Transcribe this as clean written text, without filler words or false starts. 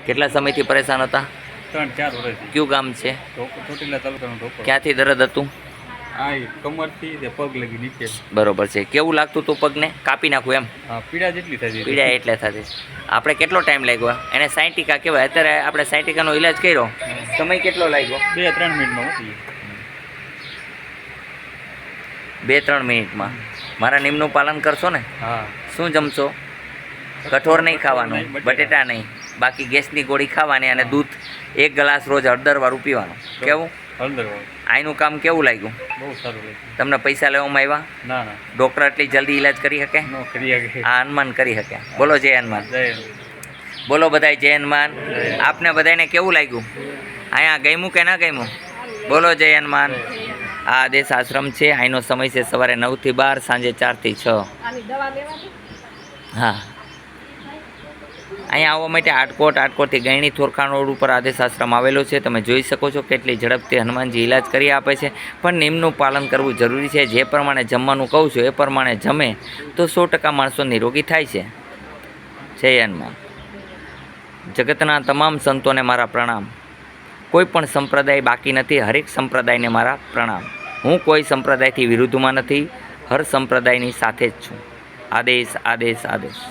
કેટલા સમયથી પરેશાન હતા? 3-4 વર્ષથી. કયું ગામ છે? ચોટીલા તાલુકાનો ઢોકો. ક્યાંથી દર્દ હતું? આ કમરથી તે પગ લગી નીચે. બરોબર છે. કેવું લાગતું હતું પગને? કાપી નાખું એમ? હા, પીડા જેટલી થતી. પીડા એટલે થતી. આપણે કેટલો ટાઈમ લાગ્યો એને? સાયન્ટિકા કહેવાય. અત્યારે આપણે સાયન્ટિકાનો ઈલાજ કર્યો, સમય કેટલો લાગ્યો? 2-3 મિનિટમાં હતી. 2-3 મિનિટમાં. મારા નિયમનું પાલન કરશો ને? હા. શું જમશો? કઠોર નહીં ખાવાનું, બટેટા નહીં, બાકી ગેસની ગોળી ખાવાની અને દૂધ 1 ગ્લાસ રોજ હળદરવાળું પીવાનું. કેવું? હળદરવાળું. આનું કામ કેવું લાગ્યું? બહુ સારું લાગ્યું. તમને પૈસા લેવામાં આવ્યા? ના ના, ડૉક્ટર એટલી જલ્દી ઈલાજ કરી શકે? નો કરી શકે. આ હનુમાન કરી શકે. બોલો જય હનુમાન. જય. બોલો બધાય જય હનુમાન. આપને બધાને કેવું લાગ્યું? અહીંયા ગમ્યું કે ના ગમ્યું? બોલો જય હનુમાન. આ આદેશ આશ્રમ છે. અહીંનો સમય છે સવારે 9 થી 12, સાંજે 4 થી 6. હા, અહીંયા આવવા માટે આટકોટથી ગયણી થોરખાણ રોડ ઉપર આદેશ આશ્રમ આવેલો છે. તમે જોઈ શકો છો કેટલી ઝડપથી હનુમાનજી ઈલાજ કરી આપે છે. પણ નિયમનું પાલન કરવું જરૂરી છે. જે પ્રમાણે જમવાનું કહું છું એ પ્રમાણે જમે તો 100% માણસો નિરોગી થાય છે. જય હનુમાન. જગતના તમામ સંતોને મારા પ્રણામ. કોઈ પણ સંપ્રદાય બાકી નથી. હરેક સંપ્રદાયને મારા પ્રણામ. હું કોઈ સંપ્રદાયથી વિરુદ્ધમાં નથી. હર સંપ્રદાયની સાથે જ છું. આદેશ આદેશ આદેશ.